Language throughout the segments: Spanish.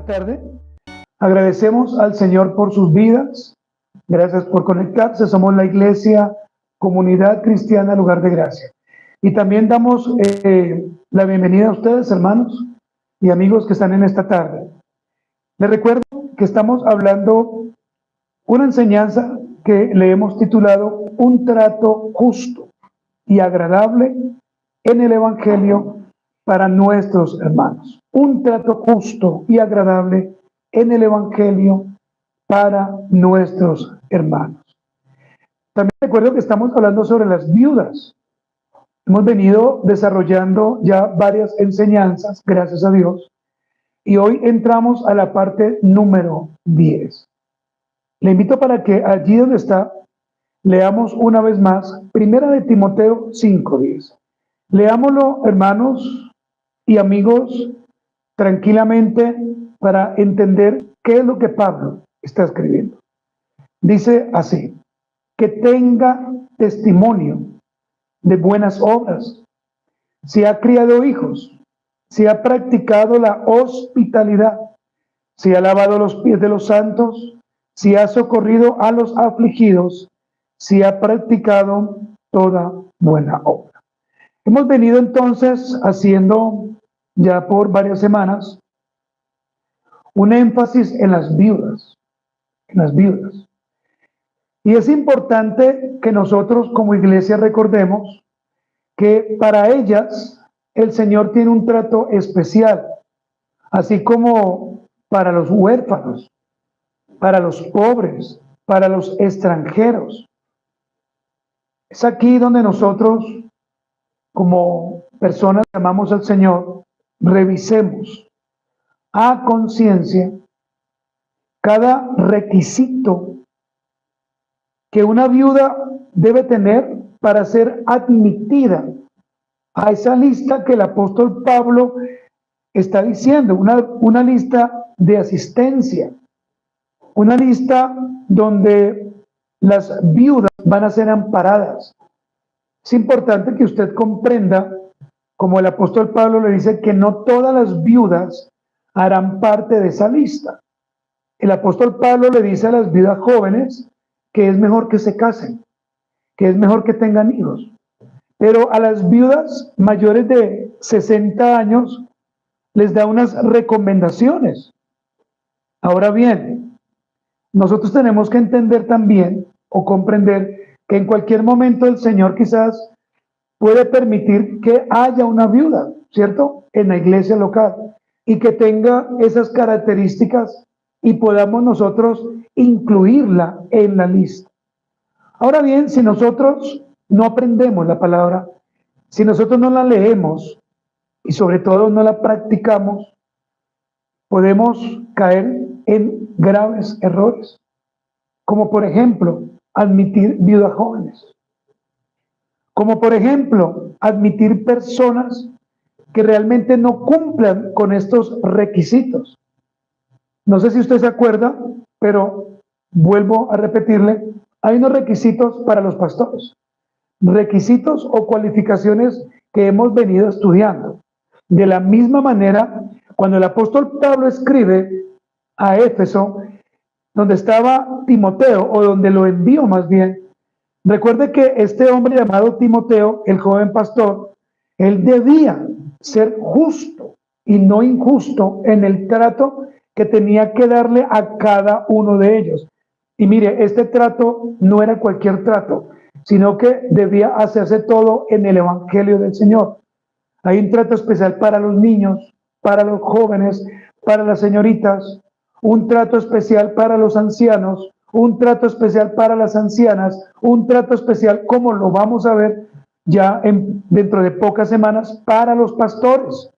esta tarde. Agradecemos al Señor por sus vidas. Gracias por conectarse. Somos la Iglesia Comunidad Cristiana Lugar de Gracia. Y también damos la bienvenida a ustedes, hermanos y amigos que están en esta tarde. Les recuerdo que estamos hablando una enseñanza que le hemos titulado Un trato justo y agradable en el Evangelio para nuestros hermanos. Un trato justo y agradable en el Evangelio para nuestros hermanos. También recuerdo que estamos hablando sobre las viudas. Hemos venido desarrollando ya varias enseñanzas, gracias a Dios, y hoy entramos a la parte número 10. Le invito para que allí donde está, leamos una vez más, Primera de Timoteo 5:10. Leámoslo, hermanos y amigos, tranquilamente para entender qué es lo que Pablo está escribiendo. Dice así: que tenga testimonio de buenas obras, si ha criado hijos, si ha practicado la hospitalidad, si ha lavado los pies de los santos, si ha socorrido a los afligidos, si ha practicado toda buena obra. Hemos venido entonces haciendo ya por varias semanas un énfasis en las viudas, Y es importante que nosotros como iglesia recordemos que para ellas el Señor tiene un trato especial, así como para los huérfanos, para los pobres, para los extranjeros. Es aquí donde nosotros, como personas que amamos al Señor, revisemos a conciencia cada requisito que una viuda debe tener para ser admitida a esa lista que el apóstol Pablo está diciendo, una lista de asistencia, una lista donde las viudas van a ser amparadas. Es importante que usted comprenda, como el apóstol Pablo le dice, que no todas las viudas harán parte de esa lista. El apóstol Pablo le dice a las viudas jóvenes que es mejor que se casen, que es mejor que tengan hijos. Pero a las viudas mayores de 60 años les da unas recomendaciones. Ahora bien, nosotros tenemos que entender también o comprender que en cualquier momento el Señor quizás puede permitir que haya una viuda, ¿cierto?, en la iglesia local y que tenga esas características y podamos nosotros incluirla en la lista. Ahora bien, si nosotros no aprendemos la palabra, si nosotros no la leemos y sobre todo no la practicamos, podemos caer en graves errores, como por ejemplo, admitir viudas jóvenes, como por ejemplo, admitir personas que realmente no cumplan con estos requisitos. No sé si usted se acuerda, pero vuelvo a repetirle, hay unos requisitos para los pastores, requisitos o cualificaciones que hemos venido estudiando. De la misma manera, cuando el apóstol Pablo escribe a Éfeso, donde estaba Timoteo, o donde lo envió más bien, recuerde que este hombre llamado Timoteo, el joven pastor, él debía ser justo y no injusto en el trato que tenía que darle a cada uno de ellos. Y mire, este trato no era cualquier trato, sino que debía hacerse todo en el Evangelio del Señor. Hay un trato especial para los niños, para los jóvenes, para las señoritas, un trato especial para los ancianos, un trato especial para las ancianas, un trato especial, como lo vamos a ver ya dentro de pocas semanas, para los pastores.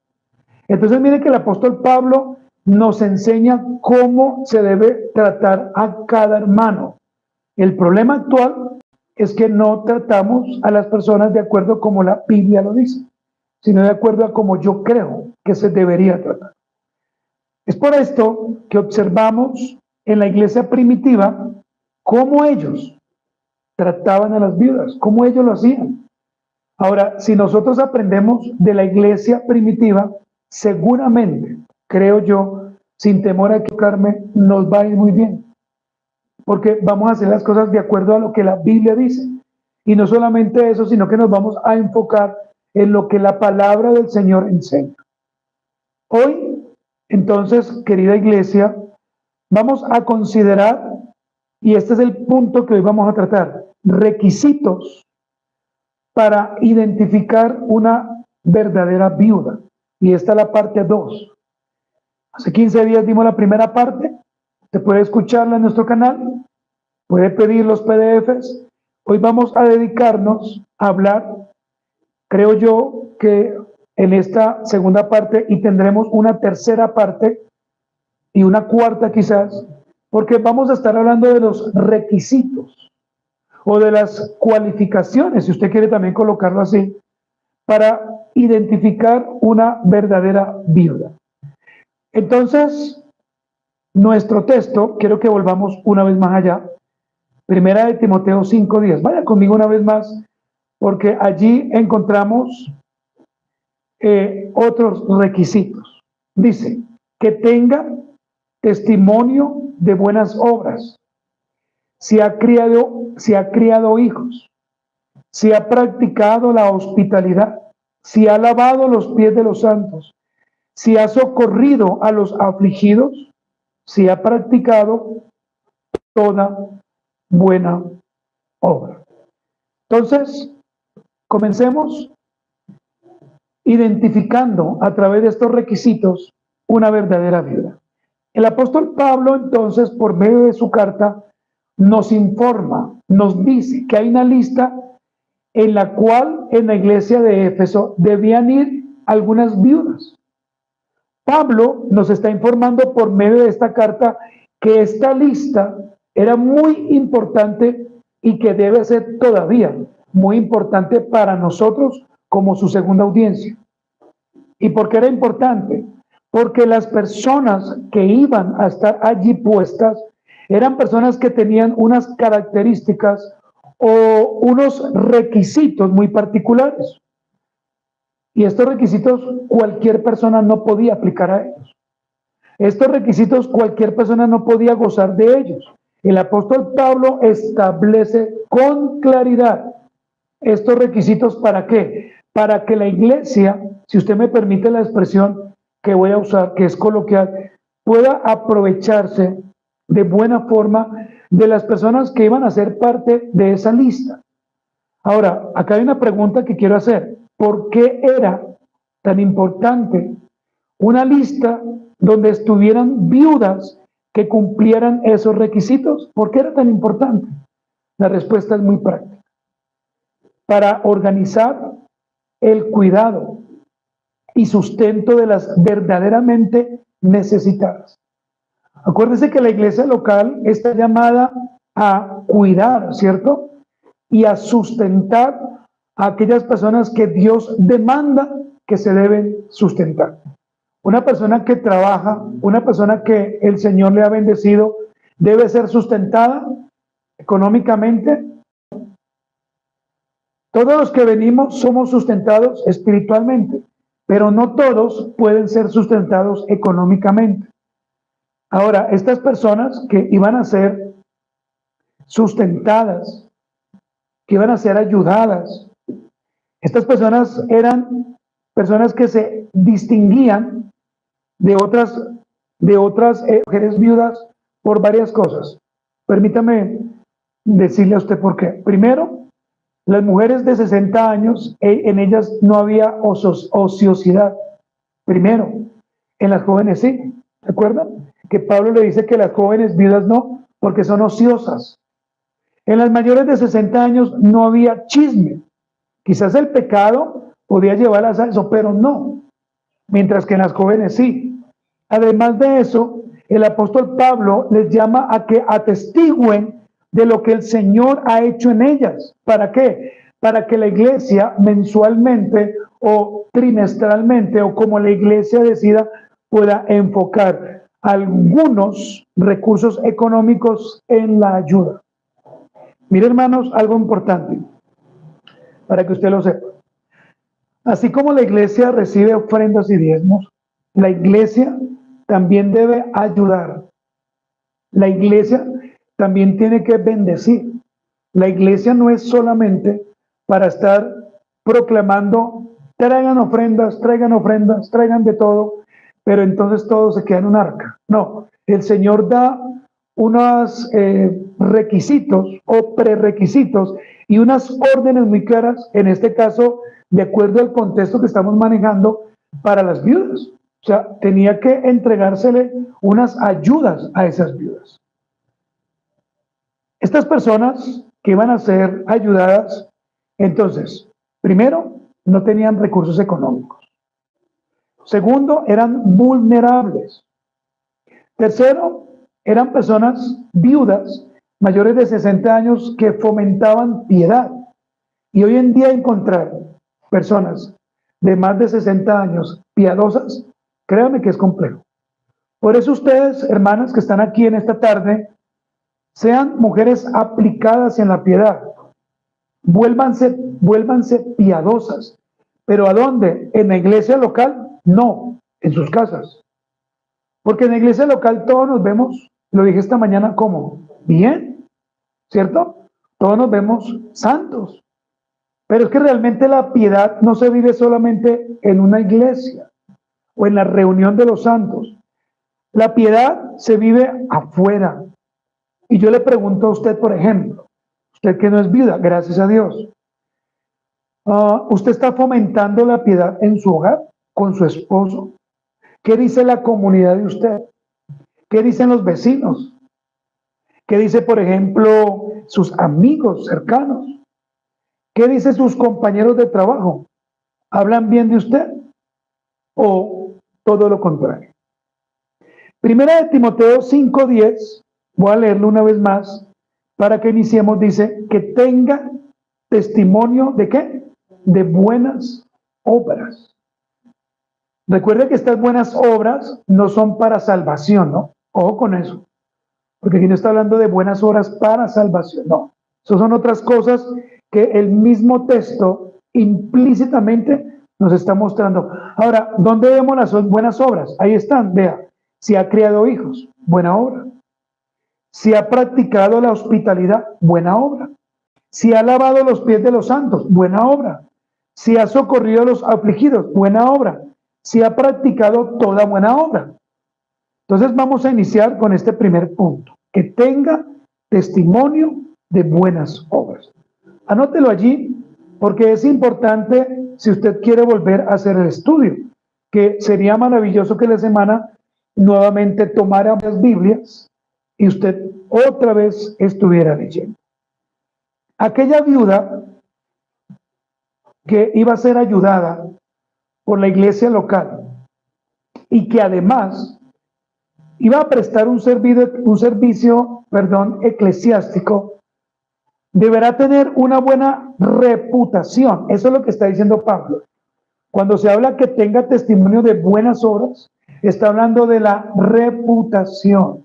Entonces mire que el apóstol Pablo nos enseña cómo se debe tratar a cada hermano. El problema actual es que no tratamos a las personas de acuerdo como la Biblia lo dice, sino de acuerdo a como yo creo que se debería tratar. Es por esto que observamos en la iglesia primitiva cómo ellos trataban a las viudas, cómo ellos lo hacían. Ahora, si nosotros aprendemos de la iglesia primitiva, seguramente, creo yo, sin temor a equivocarme, nos va a ir muy bien, porque vamos a hacer las cosas de acuerdo a lo que la Biblia dice. Y no solamente eso, sino que nos vamos a enfocar en lo que la palabra del Señor enseña. Hoy, entonces, querida iglesia, vamos a considerar, y este es el punto que hoy vamos a tratar, requisitos para identificar una verdadera viuda. Y esta es la parte 2. Hace 15 días dimos la primera parte. Usted puede escucharla en nuestro canal, puede pedir los PDFs. Hoy vamos a dedicarnos a hablar, creo yo, que en esta segunda parte, y tendremos una tercera parte y una cuarta quizás, porque vamos a estar hablando de los requisitos o de las cualificaciones, si usted quiere también colocarlo así, para identificar una verdadera viuda. Entonces, nuestro texto, quiero que volvamos una vez más allá, Primera de Timoteo 5:10. Vaya conmigo una vez más, porque allí encontramos otros requisitos. Dice, que tenga testimonio de buenas obras, si ha criado hijos, si ha practicado la hospitalidad, si ha lavado los pies de los santos, si ha socorrido a los afligidos, si ha practicado toda buena obra. Entonces, comencemos identificando a través de estos requisitos una verdadera viuda. El apóstol Pablo, entonces, por medio de su carta, nos informa, nos dice que hay una lista en la cual en la iglesia de Éfeso debían ir algunas viudas. Pablo nos está informando por medio de esta carta que esta lista era muy importante y que debe ser todavía muy importante para nosotros como su segunda audiencia. ¿Y por qué era importante? Porque las personas que iban a estar allí puestas eran personas que tenían unas características o unos requisitos muy particulares. Y estos requisitos cualquier persona no podía aplicar a ellos. Estos requisitos cualquier persona no podía gozar de ellos. El apóstol Pablo establece con claridad estos requisitos. ¿Para qué? Para que la iglesia, si usted me permite la expresión que voy a usar, que es coloquial, pueda aprovecharse de buena forma de las personas que iban a ser parte de esa lista. Ahora, acá hay una pregunta que quiero hacer. ¿Por qué era tan importante una lista donde estuvieran viudas que cumplieran esos requisitos? ¿Por qué era tan importante? La respuesta es muy práctica. Para organizar el cuidado y sustento de las verdaderamente necesitadas. Acuérdense que la iglesia local está llamada a cuidar, ¿cierto? Y a sustentar a aquellas personas que Dios demanda que se deben sustentar. Una persona que trabaja, una persona que el Señor le ha bendecido, debe ser sustentada económicamente. Todos los que venimos somos sustentados espiritualmente, pero no todos pueden ser sustentados económicamente. Ahora, estas personas que iban a ser sustentadas, que iban a ser ayudadas, estas personas eran personas que se distinguían de otras mujeres viudas por varias cosas. Permítame decirle a usted por qué. Primero, las mujeres de 60 años, en ellas no había ociosidad. Primero, en las jóvenes sí. ¿Recuerdan? Que Pablo le dice que las jóvenes viudas no, porque son ociosas. En las mayores de 60 años no había chisme. Quizás el pecado podía llevarlas a eso, pero no. Mientras que en las jóvenes sí. Además de eso, el apóstol Pablo les llama a que atestiguen de lo que el Señor ha hecho en ellas. ¿Para qué? Para que la iglesia mensualmente o trimestralmente o como la iglesia decida pueda enfocar algunos recursos económicos en la ayuda. Mire, hermanos, algo importante para que usted lo sepa. Así como la iglesia recibe ofrendas y diezmos, la iglesia también debe ayudar. La iglesia también tiene que bendecir. La iglesia no es solamente para estar proclamando, traigan ofrendas, traigan de todo, pero entonces todo se queda en un arca. No, el Señor da unos requisitos o prerequisitos y unas órdenes muy claras, en este caso, de acuerdo al contexto que estamos manejando, para las viudas. O sea, tenía que entregársele unas ayudas a esas viudas. Estas personas que iban a ser ayudadas, entonces, primero, no tenían recursos económicos. Segundo, eran vulnerables. Tercero, eran personas viudas mayores de 60 años que fomentaban piedad. Y hoy en día encontrar personas de más de 60 años piadosas, créanme que es complejo. Por eso ustedes, hermanas que están aquí en esta tarde, sean mujeres aplicadas en la piedad. Vuélvanse piadosas. ¿Pero a dónde? ¿En la iglesia local? No, en sus casas. Porque en la iglesia local todos nos vemos, lo dije esta mañana, como bien, ¿cierto? Todos nos vemos santos. Pero es que realmente la piedad no se vive solamente en una iglesia o en la reunión de los santos. La piedad se vive afuera. Y yo le pregunto a usted, por ejemplo, usted que no es viuda, gracias a Dios, ¿usted está fomentando la piedad en su hogar, con su esposo? ¿Qué dice la comunidad de usted? ¿Qué dicen los vecinos? ¿Qué dice, por ejemplo, sus amigos cercanos? ¿Qué dicen sus compañeros de trabajo? ¿Hablan bien de usted? ¿O todo lo contrario? Primera de Timoteo 5:10, voy a leerlo una vez más para que iniciemos, dice, que tenga testimonio de ¿qué? De buenas obras. Recuerde que estas buenas obras no son para salvación, ¿no? Ojo con eso, porque aquí no está hablando de buenas obras para salvación, no. Esas son otras cosas que el mismo texto implícitamente nos está mostrando. Ahora, ¿dónde vemos las buenas obras? Ahí están, vea. Si ha criado hijos, buena obra. Si ha practicado la hospitalidad, buena obra. Si ha lavado los pies de los santos, buena obra. Si ha socorrido a los afligidos, buena obra. Si ha practicado toda buena obra. Entonces vamos a iniciar con este primer punto, que tenga testimonio de buenas obras. Anótelo allí, porque es importante si usted quiere volver a hacer el estudio, que sería maravilloso que la semana nuevamente tomara las Biblias y usted otra vez estuviera leyendo. Aquella viuda que iba a ser ayudada por la iglesia local y que además iba a prestar un servicio eclesiástico, deberá tener una buena reputación. Eso es lo que está diciendo Pablo. Cuando se habla que tenga testimonio de buenas obras, está hablando de la reputación.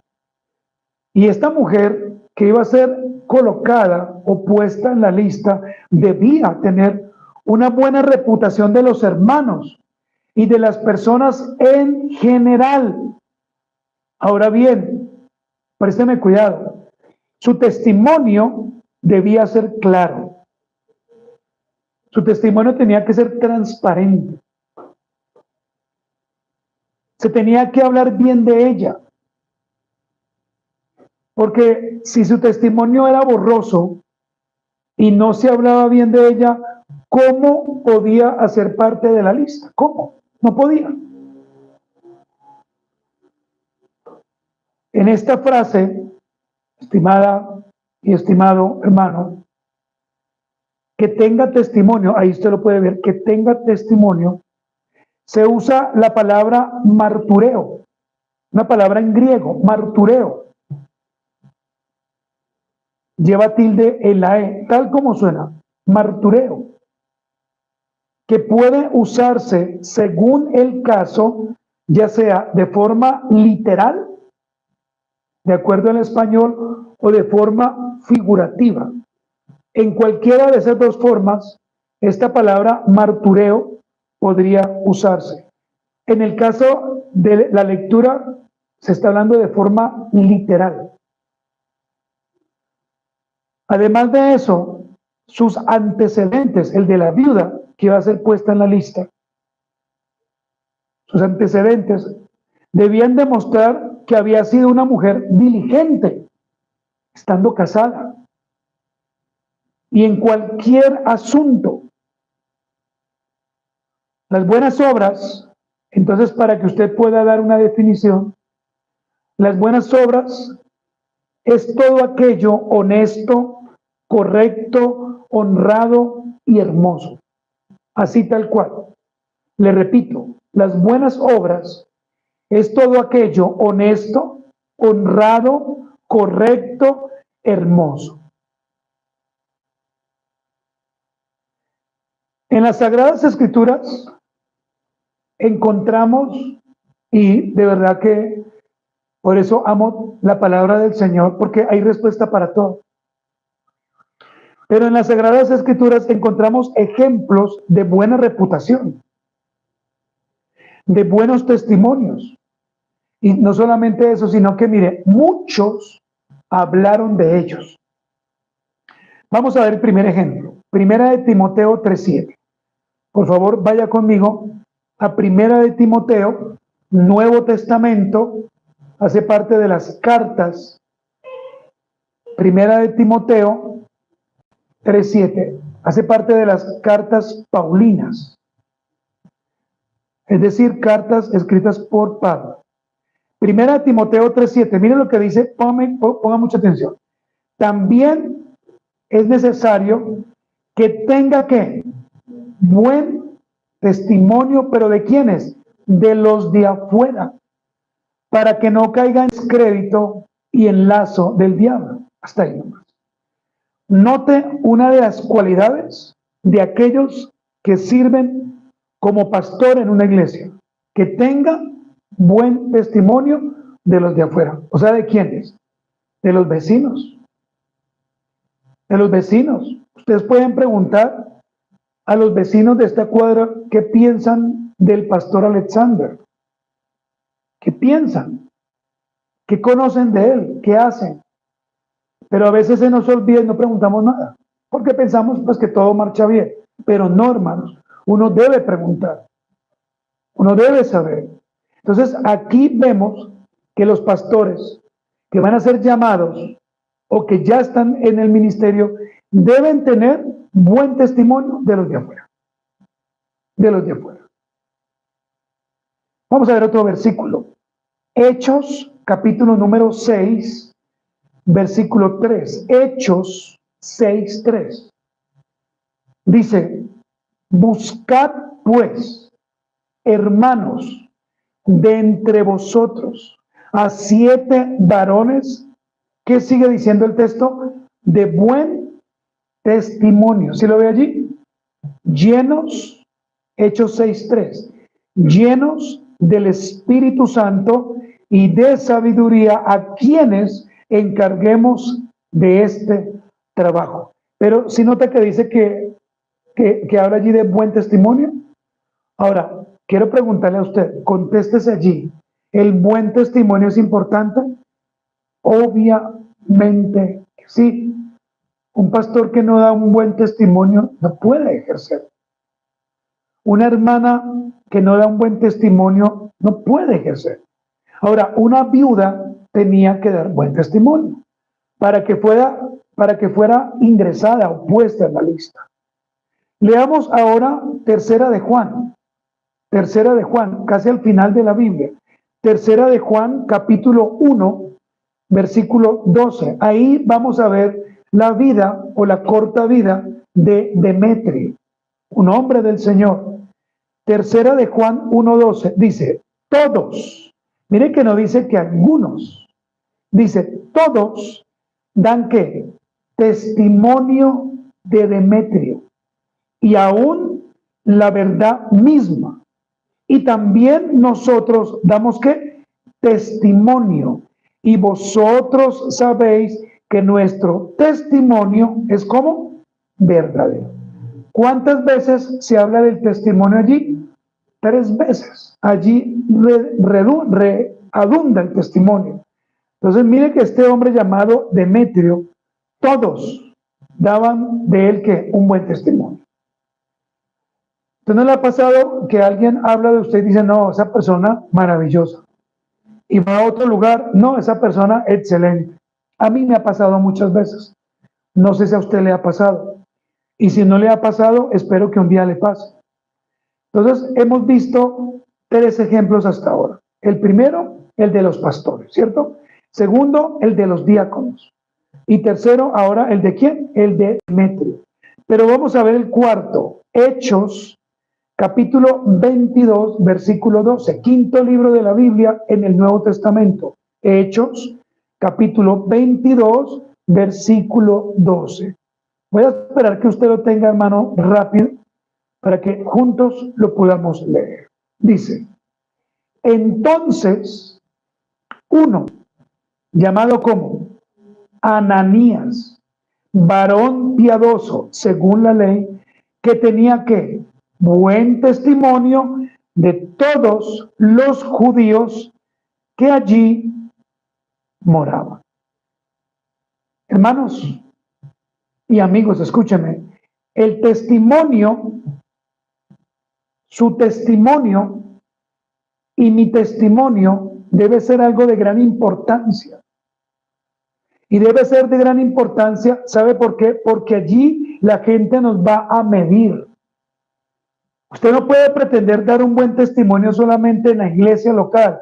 Y esta mujer que iba a ser colocada o puesta en la lista debía tener una buena reputación de los hermanos y de las personas en general. Ahora bien, présteme cuidado, su testimonio debía ser claro. Su testimonio tenía que ser transparente. Se tenía que hablar bien de ella. Porque si su testimonio era borroso y no se hablaba bien de ella, ¿cómo podía hacer parte de la lista? ¿Cómo? No podía. En esta frase, estimada y estimado hermano, que tenga testimonio, ahí usted lo puede ver, que tenga testimonio, se usa la palabra martureo, una palabra en griego, martureo. Lleva tilde en la E, tal como suena, martureo, que puede usarse según el caso, ya sea de forma literal, de acuerdo al español, o de forma figurativa. En cualquiera de esas dos formas, esta palabra martureo podría usarse. En el caso de la lectura, se está hablando de forma literal. Además de eso, sus antecedentes, el de la viuda, que va a ser puesta en la lista, sus antecedentes debían demostrar que había sido una mujer diligente, estando casada, y en cualquier asunto. Las buenas obras, entonces, para que usted pueda dar una definición, las buenas obras es todo aquello honesto, correcto, honrado y hermoso. Así tal cual. Le repito, las buenas obras es todo aquello honesto, honrado, correcto, hermoso. En las Sagradas Escrituras encontramos, y de verdad que por eso amo la palabra del Señor, porque hay respuesta para todo. Pero en las Sagradas Escrituras encontramos ejemplos de buena reputación, de buenos testimonios. Y no solamente eso, sino que, mire, muchos hablaron de ellos. Vamos a ver el primer ejemplo. Primera de Timoteo 3:7. Por favor, vaya conmigo a Primera de Timoteo, Nuevo Testamento, hace parte de las cartas. Primera de Timoteo 3:7, hace parte de las cartas paulinas, es decir, cartas escritas por Pablo. Primera de Timoteo 3:7, miren lo que dice, ponga mucha atención. También es necesario que tenga ¿qué? Buen testimonio, pero ¿de quiénes? De los de afuera, para que no caiga en descrédito y en lazo del diablo. Hasta ahí nomás. Note una de las cualidades de aquellos que sirven como pastor en una iglesia, que tenga buen testimonio de los de afuera. O sea, ¿de quiénes? De los vecinos. De los vecinos. Ustedes pueden preguntar a los vecinos de esta cuadra qué piensan del pastor Alexander. ¿Qué piensan? ¿Qué conocen de él? ¿Qué hacen? Pero a veces se nos olvida y no preguntamos nada, porque pensamos pues que todo marcha bien. Pero no, hermanos, uno debe preguntar, uno debe saber. Entonces aquí vemos que los pastores que van a ser llamados o que ya están en el ministerio deben tener buen testimonio de los de afuera. De los de afuera. Vamos a ver otro versículo. Hechos, capítulo número 6, versículo 3. Hechos 6:3. Dice, buscad pues, hermanos, de entre vosotros a 7 varones, ¿qué sigue diciendo el texto? De buen testimonio. ¿Sí lo ve allí? Llenos, Hechos 6:3, llenos del Espíritu Santo y de sabiduría, a quienes encarguemos de este trabajo. Pero si nota que dice que habla allí de buen testimonio. Ahora, quiero preguntarle a usted, contéstese allí, ¿el buen testimonio es importante? Obviamente que sí. Un pastor que no da un buen testimonio no puede ejercer. Una hermana que no da un buen testimonio no puede ejercer. Ahora, una viuda tenía que dar buen testimonio para que fuera ingresada o puesta en la lista. Leamos ahora Tercera de Juan, casi al final de la Biblia. Tercera de Juan, capítulo 1, versículo 12. Ahí vamos a ver la vida o la corta vida de Demetrio, un hombre del Señor. Tercera de Juan 1:12 dice, todos, mire que no dice que algunos, dice, todos dan ¿qué? Testimonio de Demetrio, y aún la verdad misma. Y también nosotros damos ¿qué? Testimonio. Y vosotros sabéis que nuestro testimonio es como verdadero. ¿Cuántas veces se habla del testimonio allí? 3 veces. Allí redunda el testimonio. Entonces, mire que este hombre llamado Demetrio, todos daban de él que un buen testimonio. ¿Usted no le ha pasado que alguien habla de usted y dice, no, esa persona maravillosa? Y va a otro lugar, no, esa persona excelente. A mí me ha pasado muchas veces. No sé si a usted le ha pasado. Y si no le ha pasado, espero que un día le pase. Entonces, hemos visto 3 ejemplos hasta ahora. El primero, el de los pastores, ¿cierto? Segundo, el de los diáconos. Y tercero, ahora, ¿el de quién? El de Demetrio. Pero vamos a ver el cuarto, Hechos, capítulo 22, versículo 12, quinto libro de la Biblia en el Nuevo Testamento. Hechos, capítulo 22, versículo 12. Voy a esperar que usted lo tenga, hermano, rápido, para que juntos lo podamos leer. Dice, entonces, uno, llamado como Ananías, varón piadoso, según la ley, que tenía que buen testimonio de todos los judíos que allí moraban. Hermanos y amigos, escúchenme, el testimonio, su testimonio y mi testimonio debe ser algo de gran importancia. Y debe ser de gran importancia, ¿sabe por qué? Porque allí la gente nos va a medir. Usted no puede pretender dar un buen testimonio solamente en la iglesia local.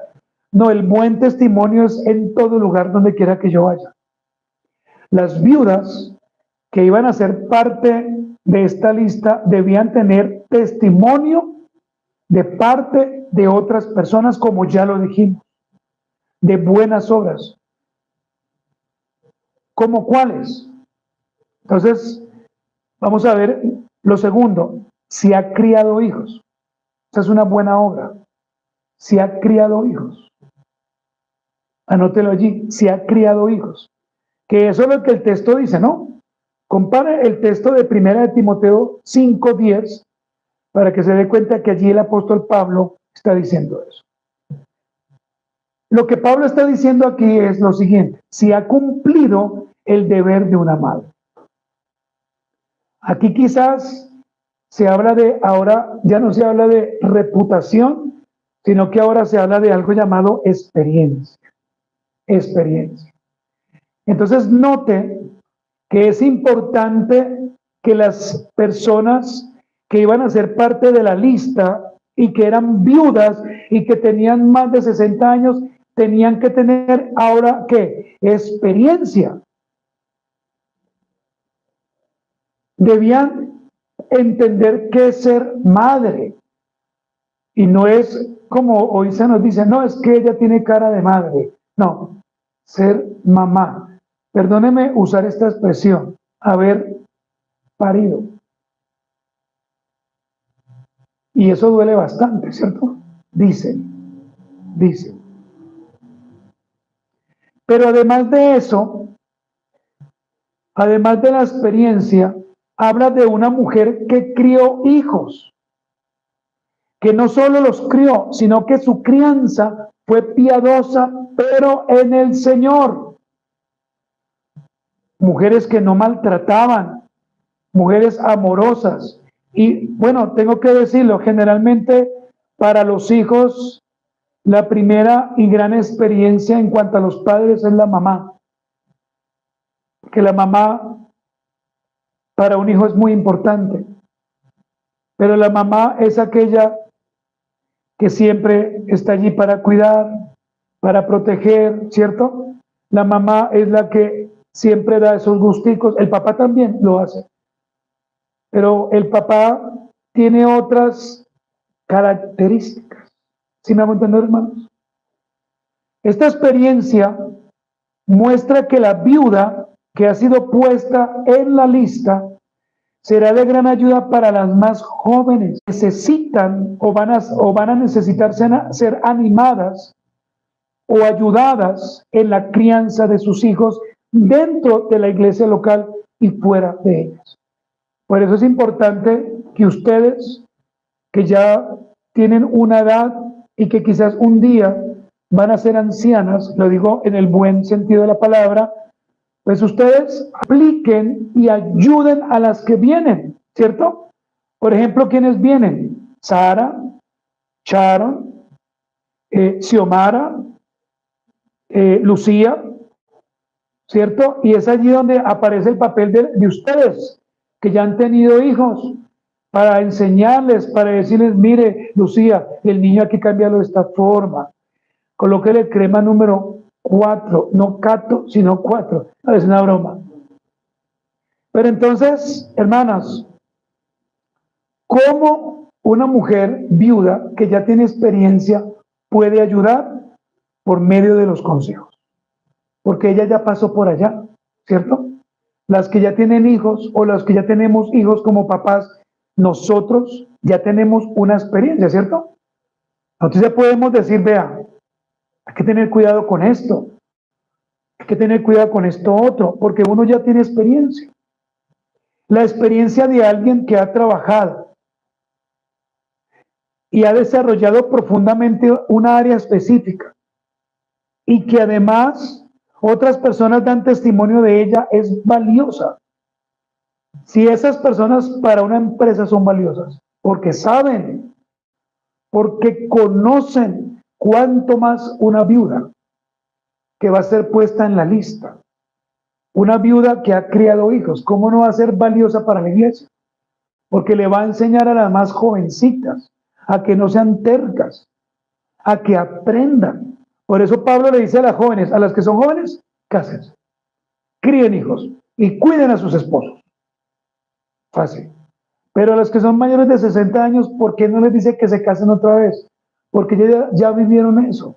No, el buen testimonio es en todo lugar donde quiera que yo vaya. Las viudas que iban a ser parte de esta lista debían tener testimonio de parte de otras personas, como ya lo dijimos, de buenas obras. ¿Cómo cuáles? Entonces, vamos a ver lo segundo, si ha criado hijos. Esa es una buena obra. Si ha criado hijos. Anótelo allí, si ha criado hijos. Que eso es lo que el texto dice, ¿no? Compare el texto de 1 de Timoteo 5:10 para que se dé cuenta que allí el apóstol Pablo está diciendo eso. Lo que Pablo está diciendo aquí es lo siguiente, si ha cumplido el deber de una madre. Aquí quizás se habla de, ahora ya no se habla de reputación, sino que ahora se habla de algo llamado experiencia. Experiencia. Entonces note que es importante que las personas que iban a ser parte de la lista y que eran viudas y que tenían más de 60 años, tenían que tener ahora, ¿qué? Experiencia. Debían entender qué es ser madre. Y no es como hoy se nos dice, no, es que ella tiene cara de madre. No, ser mamá. Perdóneme usar esta expresión, haber parido. Y eso duele bastante, ¿cierto? Dicen. Pero además de eso, además de la experiencia, habla de una mujer que crió hijos, que no solo los crió, sino que su crianza fue piadosa, pero en el Señor. Mujeres que no maltrataban, mujeres amorosas. Y bueno, tengo que decirlo, generalmente para los hijos, la primera y gran experiencia en cuanto a los padres es la mamá. Que la mamá para un hijo es muy importante. Pero la mamá es aquella que siempre está allí para cuidar, para proteger, ¿cierto? La mamá es la que siempre da esos gusticos. El papá también lo hace. Pero el papá tiene otras características. ¿Sí me hago entender, hermanos? Esta experiencia muestra que la viuda que ha sido puesta en la lista será de gran ayuda para las más jóvenes. Necesitan o van a necesitar ser animadas o ayudadas en la crianza de sus hijos dentro de la iglesia local y fuera de ellas. Por eso es importante que ustedes, que ya tienen una edad y que quizás un día van a ser ancianas, lo digo en el buen sentido de la palabra, pues ustedes apliquen y ayuden a las que vienen, ¿cierto? Por ejemplo, ¿quiénes vienen? Sara, Sharon, Xiomara, Lucía, ¿cierto? Y es allí donde aparece el papel de ustedes, que ya han tenido hijos, para enseñarles, para decirles, mire, Lucía, el niño hay que cambiarlo de esta forma. Colóquele crema número 4, no cato, sino 4. Es una broma. Pero entonces, hermanas, ¿cómo una mujer viuda que ya tiene experiencia puede ayudar? Por medio de los consejos. Porque ella ya pasó por allá, ¿cierto? Las que ya tienen hijos o las que ya tenemos hijos como papás, nosotros ya tenemos una experiencia, ¿cierto? Entonces ya podemos decir, vea, hay que tener cuidado con esto, hay que tener cuidado con esto otro, porque uno ya tiene experiencia. La experiencia de alguien que ha trabajado y ha desarrollado profundamente una área específica y que además otras personas dan testimonio de ella es valiosa. Si esas personas para una empresa son valiosas, porque saben, porque conocen, cuánto más una viuda que va a ser puesta en la lista. Una viuda que ha criado hijos, ¿cómo no va a ser valiosa para la iglesia? Porque le va a enseñar a las más jovencitas a que no sean tercas, a que aprendan. Por eso Pablo le dice a las jóvenes, a las que son jóvenes, cásense, críen hijos y cuiden a sus esposos. Fácil. Pero a los que son mayores de 60 años, ¿por qué no les dice que se casen otra vez? Porque ya vivieron eso,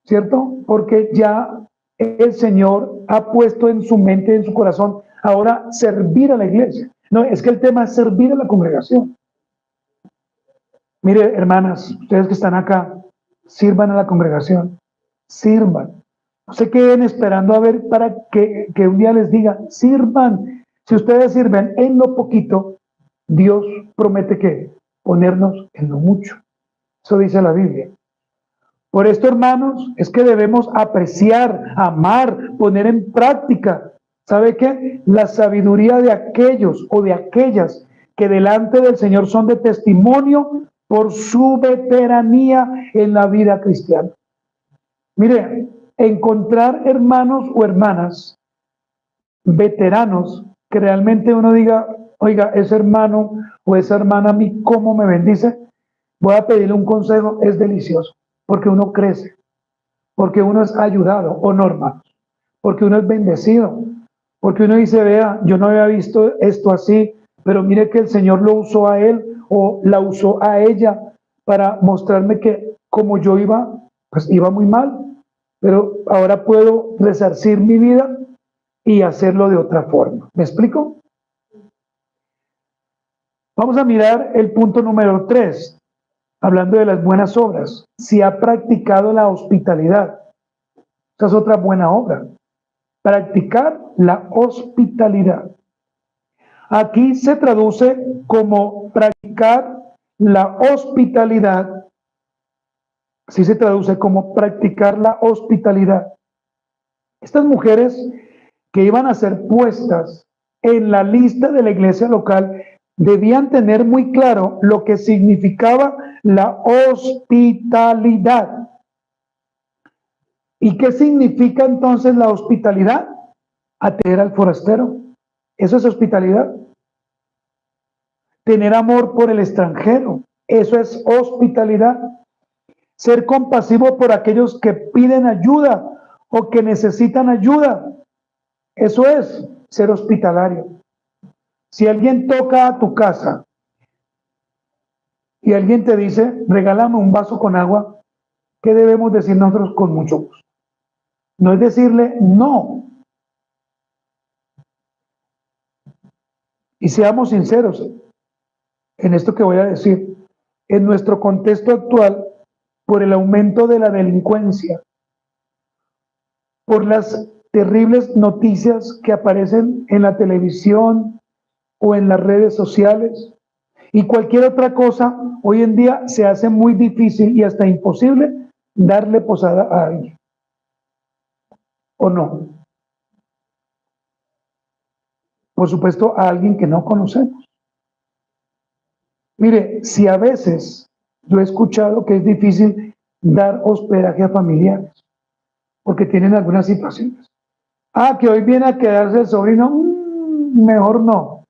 ¿cierto? Porque ya el Señor ha puesto en su mente, en su corazón, ahora servir a la iglesia. No, es que el tema es servir a la congregación. Mire, hermanas, ustedes que están acá, sirvan a la congregación, sirvan. No se queden esperando a ver para que un día les diga, sirvan. Si ustedes sirven en lo poquito, Dios promete que ponernos en lo mucho. Eso dice la Biblia. Por esto, hermanos, es que debemos apreciar, amar, poner en práctica, ¿sabe qué? La sabiduría de aquellos o de aquellas que delante del Señor son de testimonio por su veteranía en la vida cristiana. Mire, encontrar hermanos o hermanas veteranos que realmente uno diga, oiga, ese hermano o esa hermana a mí cómo me bendice, voy a pedirle un consejo, es delicioso, porque uno crece, porque uno es ayudado, o no, hermanos, porque uno es bendecido, porque uno dice, vea, yo no había visto esto así, pero mire que el Señor lo usó a él o la usó a ella para mostrarme que como yo iba, pues iba muy mal, pero ahora puedo resarcir mi vida y hacerlo de otra forma. ¿Me explico? Vamos a mirar el punto número 3, hablando de las buenas obras. Si ha practicado la hospitalidad, esa es otra buena obra. Practicar la hospitalidad. Aquí se traduce como practicar la hospitalidad. Así se traduce como practicar la hospitalidad. Estas mujeres que iban a ser puestas en la lista de la iglesia local debían tener muy claro lo que significaba la hospitalidad. ¿Y qué significa entonces la hospitalidad? Atender al forastero. Eso es hospitalidad. Tener amor por el extranjero. Eso es hospitalidad. Ser compasivo por aquellos que piden ayuda o que necesitan ayuda. Eso es ser hospitalario. Si alguien toca a tu casa y alguien te dice, regálame un vaso con agua, ¿qué debemos decir nosotros con mucho gusto? No es decirle no. Y seamos sinceros en esto que voy a decir. En nuestro contexto actual, por el aumento de la delincuencia, por las terribles noticias que aparecen en la televisión o en las redes sociales y cualquier otra cosa, hoy en día se hace muy difícil y hasta imposible darle posada a alguien. ¿O no? Por supuesto, a alguien que no conocemos. Mire, si a veces yo he escuchado que es difícil dar hospedaje a familiares, porque tienen algunas situaciones. Ah, que hoy viene a quedarse el sobrino, mejor no.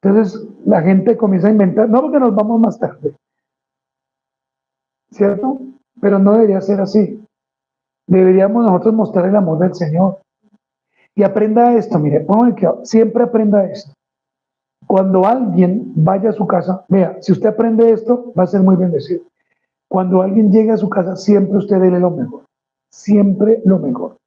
Entonces la gente comienza a inventar, no porque nos vamos más tarde, ¿cierto? Pero no debería ser así. Deberíamos nosotros mostrar el amor del Señor. Y aprenda esto, mire, póngale que siempre aprenda esto. Cuando alguien vaya a su casa, vea, si usted aprende esto, va a ser muy bendecido. Cuando alguien llegue a su casa, siempre usted dele lo mejor. Siempre lo mejor.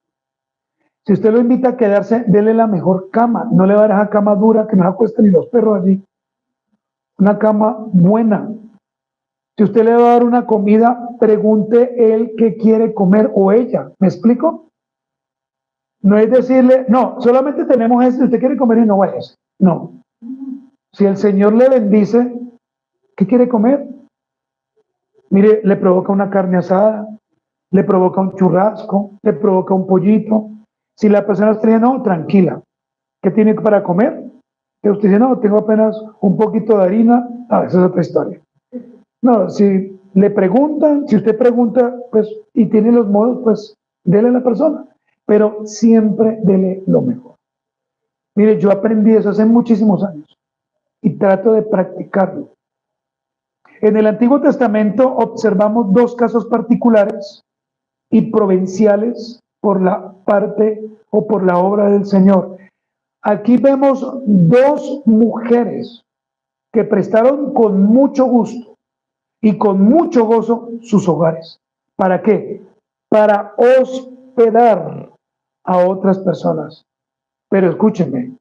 Si usted lo invita a quedarse, dele la mejor cama. No le va a dejar cama dura que no acuesten ni los perros allí. Una cama buena. Si usted le va a dar una comida, pregunte él qué quiere comer o ella. ¿Me explico? No es decirle, no, solamente tenemos esto, usted quiere comer y no vaya. No. Si el Señor le bendice, ¿qué quiere comer? Mire, le provoca una carne asada, le provoca un churrasco, le provoca un pollito. Si la persona está diciendo, no, tranquila, ¿qué tiene para comer? Que usted dice, no, tengo apenas un poquito de harina, esa es otra historia. No, si le preguntan, si usted pregunta, pues, y tiene los modos, pues, dele a la persona, pero siempre dele lo mejor. Mire, yo aprendí eso hace muchísimos años y trato de practicarlo. En el Antiguo Testamento observamos dos casos particulares y provinciales por la parte o por la obra del Señor. Aquí vemos dos mujeres que prestaron con mucho gusto y con mucho gozo sus hogares. ¿Para qué? Para hospedar a otras personas. Pero escúchenme,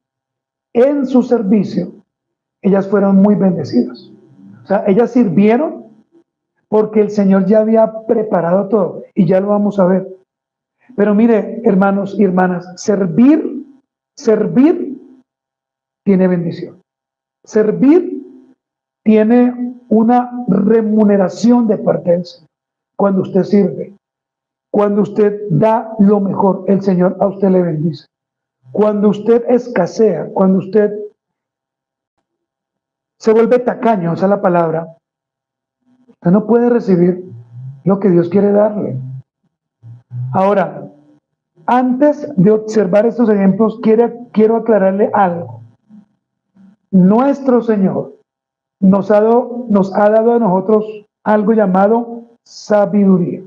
en su servicio, ellas fueron muy bendecidas. O sea, ellas sirvieron porque el Señor ya había preparado todo y ya lo vamos a ver. Pero mire, hermanos y hermanas, servir tiene bendición. Servir tiene una remuneración de parte del Señor. Cuando usted sirve, cuando usted da lo mejor, el Señor a usted le bendice. Cuando usted escasea, cuando usted se vuelve tacaño, esa es la palabra, usted no puede recibir lo que Dios quiere darle. Ahora, antes de observar estos ejemplos, quiero aclararle algo. Nuestro Señor nos ha dado a nosotros algo llamado sabiduría.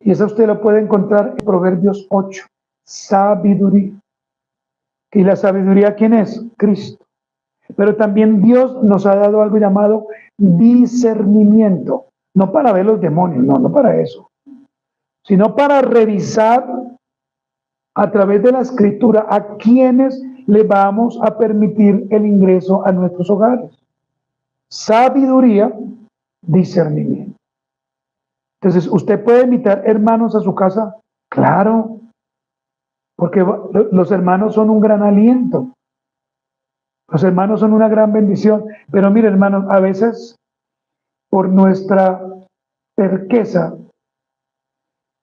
Y eso usted lo puede encontrar en Proverbios 8. Sabiduría. ¿Y la sabiduría quién es? Cristo. Pero también Dios nos ha dado algo llamado discernimiento. No para ver los demonios, no para eso. Sino para revisar a través de la Escritura a quienes le vamos a permitir el ingreso a nuestros hogares. Sabiduría, discernimiento. Entonces, ¿usted puede invitar hermanos a su casa? Claro, porque los hermanos son un gran aliento. Los hermanos son una gran bendición. Pero mire, hermanos, a veces por nuestra terqueza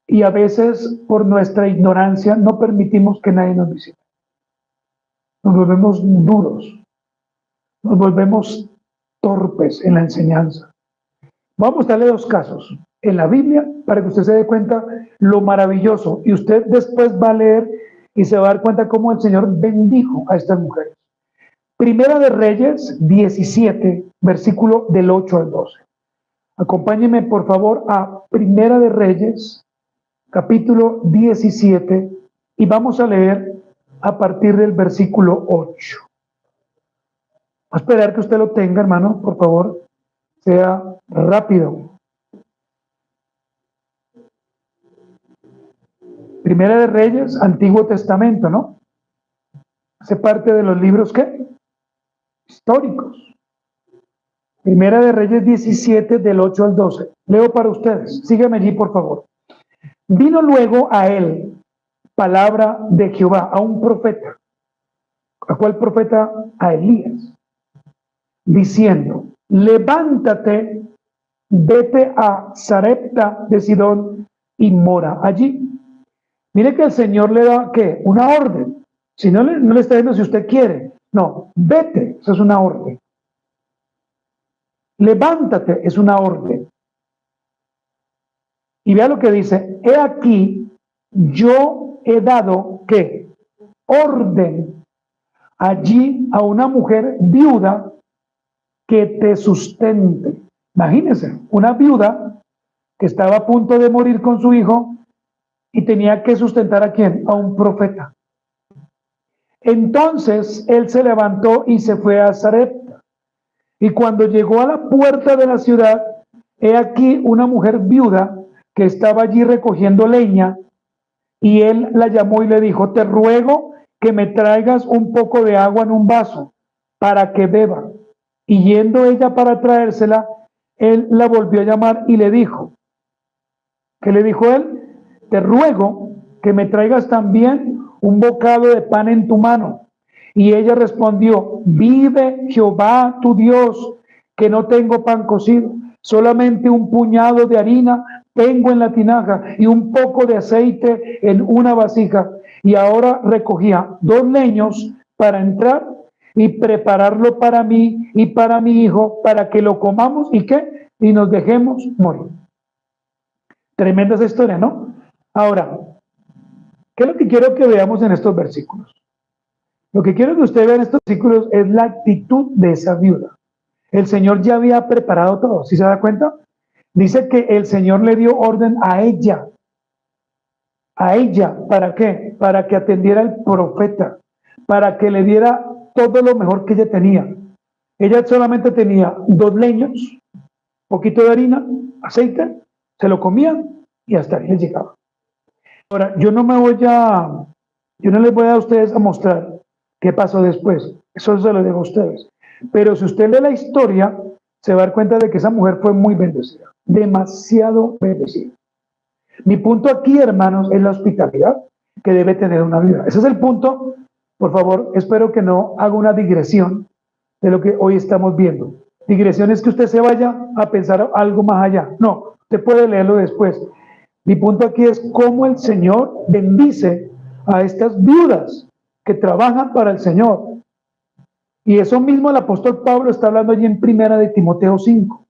y a veces por nuestra ignorancia no permitimos que nadie nos visite. Nos volvemos duros, nos volvemos torpes en la enseñanza. Vamos a darle dos casos en la Biblia para que usted se dé cuenta lo maravilloso y usted después va a leer y se va a dar cuenta cómo el Señor bendijo a estas mujeres. Primera de Reyes 17, versículo del 8 al 12. Acompáñenme por favor a Primera de Reyes, capítulo 17, y vamos a leer a partir del versículo 8. Voy a esperar que usted lo tenga, hermano, por favor, sea rápido. Primera de Reyes, Antiguo Testamento, ¿no? Hace parte de los libros, ¿qué? Históricos. Primera de Reyes 17, del 8 al 12. Leo para ustedes. Sígueme allí, por favor. Vino luego a él palabra de Jehová, a un profeta. ¿A cuál profeta? A Elías. diciendo: levántate, vete a Sarepta de Sidón y mora allí. Mire que el Señor le da, ¿qué? Una orden. Si no le está diciendo si usted quiere. No, vete, eso es una orden. Levántate, es una orden. Y vea lo que dice: he aquí, yo he dado, ¿qué? Orden allí a una mujer viuda que te sustente. Imagínense, una viuda que estaba a punto de morir con su hijo y tenía que sustentar ¿a quién? A un profeta. Entonces él se levantó y se fue a Sarepta. Y cuando llegó a la puerta de la ciudad, he aquí una mujer viuda que estaba allí recogiendo leña, y él la llamó y le dijo: te ruego que me traigas un poco de agua en un vaso para que beba. Y yendo ella para traérsela, él la volvió a llamar y le dijo, ¿qué le dijo él? Te ruego que me traigas también un bocado de pan en tu mano. Y ella respondió: vive Jehová tu Dios, que no tengo pan cocido, solamente un puñado de harina tengo en la tinaja y un poco de aceite en una vasija. Y ahora recogía 2 leños para entrar y prepararlo para mí y para mi hijo, para que lo comamos y ¿qué? Y nos dejemos morir. Tremenda esa historia, ¿no? Ahora, ¿qué es lo que quiero que veamos en estos versículos? Lo que quiero que usted vea en estos versículos es la actitud de esa viuda. El Señor ya había preparado todo, ¿sí se da cuenta? Dice que el Señor le dio orden a ella, ¿para qué? Para que atendiera al profeta, para que le diera todo lo mejor que ella tenía. Ella solamente tenía 2 leños, poquito de harina, aceite, se lo comían y hasta ahí les llegaba. Ahora, yo no les voy a ustedes a mostrar qué pasó después, eso se lo dejo a ustedes. Pero si usted lee la historia, se va a dar cuenta de que esa mujer fue muy bendecida, demasiado bendecida. Mi punto aquí, hermanos, es la hospitalidad que debe tener una vida. Ese es el punto. Por favor, espero que no haga una digresión de lo que hoy estamos viendo. Digresión es que usted se vaya a pensar algo más allá. No, usted puede leerlo después. Mi punto aquí es cómo el Señor bendice a estas viudas que trabajan para el Señor. Y eso mismo el apóstol Pablo está hablando allí en Primera de Timoteo 5.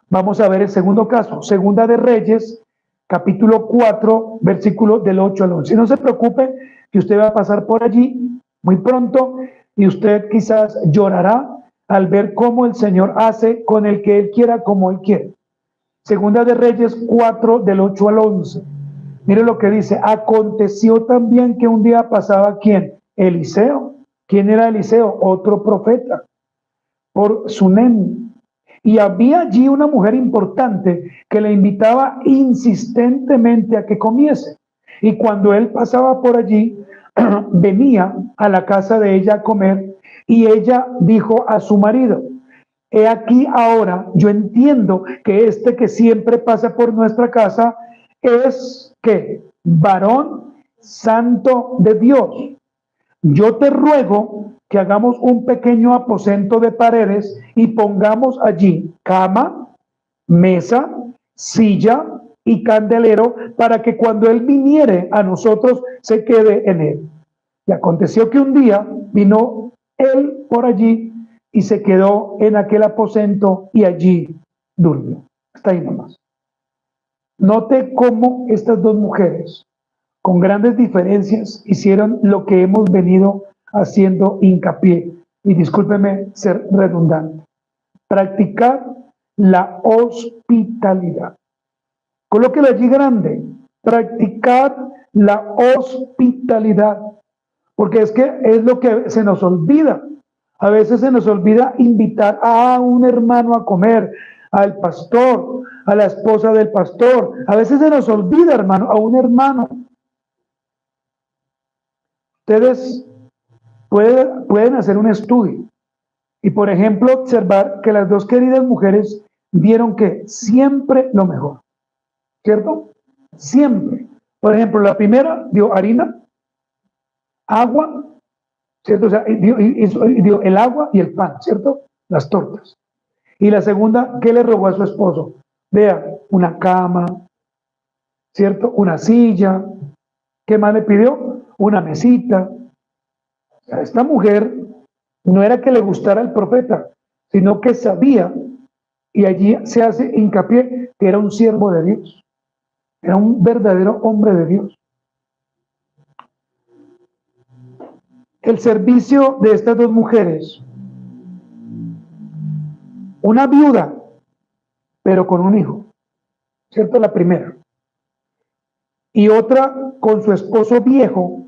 Vamos a ver el segundo caso, Segunda de Reyes, capítulo 4, versículo del 8 al 11. No se preocupe que usted va a pasar por allí muy pronto y usted quizás llorará al ver cómo el Señor hace con el que Él quiera como Él quiere. Segunda de Reyes 4, del 8 al 11. Mire lo que dice: aconteció también que un día pasaba ¿quién? Eliseo. ¿Quién era Eliseo? Otro profeta, por Sunem. Y había allí una mujer importante que le invitaba insistentemente a que comiese. Y cuando él pasaba por allí, venía a la casa de ella a comer, y ella dijo a su marido: he aquí ahora, yo entiendo que este que siempre pasa por nuestra casa es, ¿qué? Varón santo de Dios. Yo te ruego que hagamos un pequeño aposento de paredes y pongamos allí cama, mesa, silla y candelero, para que cuando él viniere a nosotros se quede en él. Y aconteció que un día vino él por allí y se quedó en aquel aposento y allí durmió. Hasta ahí nomás. Note cómo estas 2 mujeres, con grandes diferencias, hicieron lo que hemos venido haciendo hincapié, y discúlpeme ser redundante: practicar la hospitalidad. Colóquelo allí grande: practicar la hospitalidad, porque es que es lo que se nos olvida. A veces se nos olvida invitar a un hermano a comer, al pastor, a la esposa del pastor. A veces se nos olvida, hermano, a un hermano. Ustedes pueden hacer un estudio y, por ejemplo, observar que las 2 queridas mujeres dieron que siempre lo mejor, ¿cierto? Siempre. Por ejemplo, la primera dio harina, agua, ¿cierto? O sea, dio el agua y el pan, ¿cierto? las tortas. Y la segunda, ¿qué le robó a su esposo? Vea, una cama, ¿cierto? Una silla. ¿Qué más le pidió? Una mesita. A esta mujer no era que le gustara el profeta, sino que sabía, y allí se hace hincapié, que era un siervo de Dios, era un verdadero hombre de Dios. El servicio de estas dos mujeres, una viuda, pero con un hijo, ¿cierto? La primera. Y otra con su esposo viejo,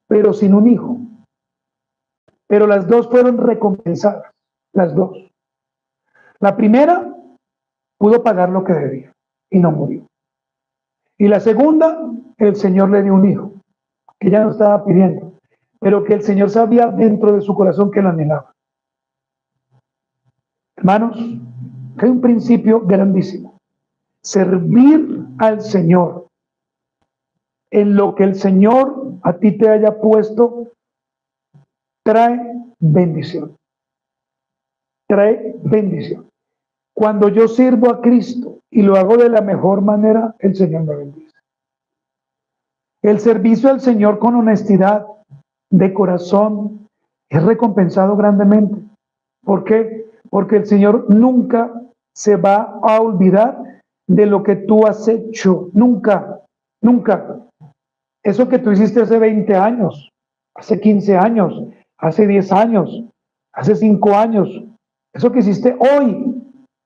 pero sin un hijo. Pero las dos fueron recompensadas, las dos. La primera pudo pagar lo que debía y no murió. Y la segunda, el Señor le dio un hijo, que ya no estaba pidiendo, pero que el Señor sabía dentro de su corazón que lo anhelaba. Hermanos, hay un principio grandísimo. Servir al Señor en lo que el Señor a ti te haya puesto trae bendición. Trae bendición. Cuando yo sirvo a Cristo y lo hago de la mejor manera, el Señor me bendice. El servicio al Señor con honestidad, de corazón, es recompensado grandemente. ¿Por qué? Porque el Señor nunca se va a olvidar de lo que tú has hecho. Nunca, nunca. Eso que tú hiciste hace 20 años, hace 15 años, hace 10 años, hace 5 años, eso que hiciste hoy,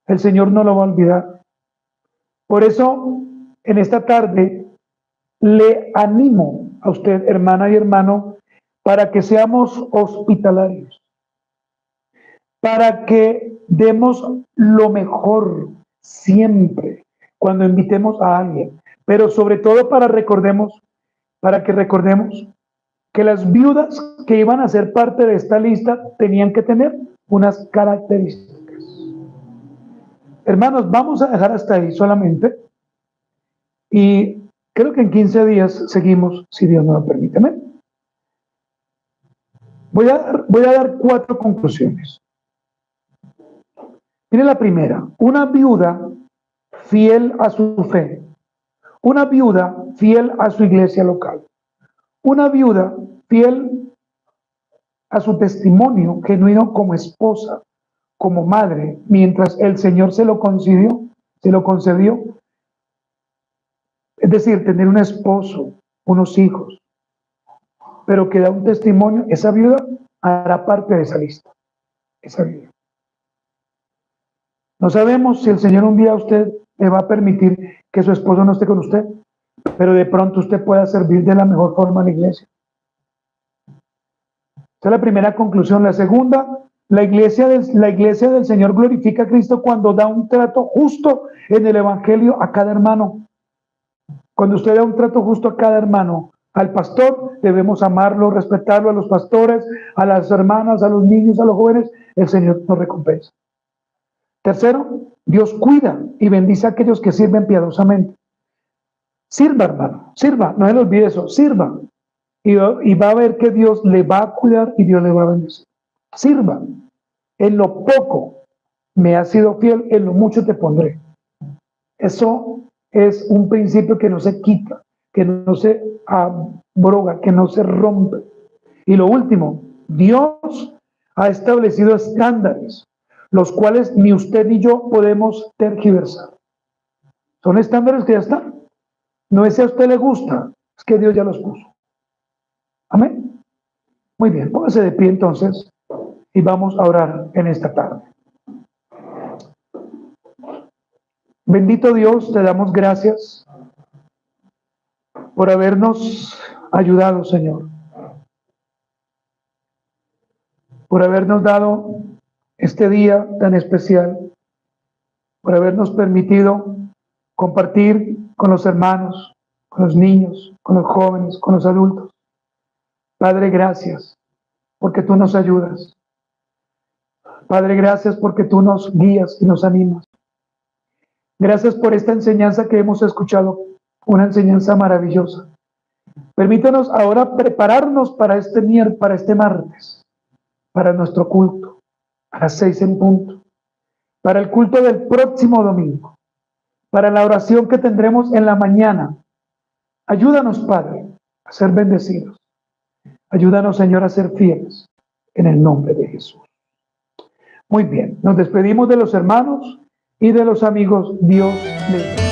el Señor no lo va a olvidar. Por eso, en esta tarde, le animo a usted, hermana y hermano, para que seamos hospitalarios, para que demos lo mejor siempre cuando invitemos a alguien, pero sobre todo para que recordemos que las viudas que iban a ser parte de esta lista tenían que tener unas características. Hermanos, vamos a dejar hasta ahí solamente y creo que en 15 días seguimos, si Dios nos lo permite. Amén. Voy a dar 4 conclusiones. Mire la primera, una viuda fiel a su fe, una viuda fiel a su iglesia local, una viuda fiel a su testimonio genuino como esposa, como madre, mientras el Señor se lo concedió, es decir, tener un esposo, unos hijos, pero que da un testimonio, esa viuda hará parte de esa lista, esa viuda. No sabemos si el Señor un día a usted le va a permitir que su esposo no esté con usted, pero de pronto usted pueda servir de la mejor forma a la iglesia. Esa es la primera conclusión. La segunda, la iglesia del Señor glorifica a Cristo cuando da un trato justo en el Evangelio a cada hermano. Cuando usted da un trato justo a cada hermano, al pastor debemos amarlo, respetarlo, a los pastores, a las hermanas, a los niños, a los jóvenes, el Señor nos recompensa. Tercero, Dios cuida y bendice a aquellos que sirven piadosamente. Sirva, hermano, sirva, no se le olvide eso, sirva. Y va a ver que Dios le va a cuidar y Dios le va a bendecir. Sirva. En lo poco me has sido fiel, en lo mucho te pondré. Eso es un principio que no se quita, que no se abroga, que no se rompe. Y lo último, Dios ha establecido estándares, los cuales ni usted ni yo podemos tergiversar. Son estándares que ya están. No es si a usted le gusta, es que Dios ya los puso. Amén. Muy bien, póngase de pie entonces y vamos a orar en esta tarde. Bendito Dios, te damos gracias por habernos ayudado, Señor. Por habernos dado este día tan especial, por habernos permitido compartir con los hermanos, con los niños, con los jóvenes, con los adultos. Padre, gracias porque tú nos ayudas. Padre, gracias porque tú nos guías y nos animas. Gracias por esta enseñanza que hemos escuchado, una enseñanza maravillosa. Permítanos ahora prepararnos para este martes, para nuestro culto. a las 6 en punto, para el culto del próximo domingo, para la oración que tendremos en la mañana. Ayúdanos, Padre, a ser bendecidos. Ayúdanos, Señor, a ser fieles en el nombre de Jesús. Muy bien, nos despedimos de los hermanos y de los amigos. Dios les bendiga.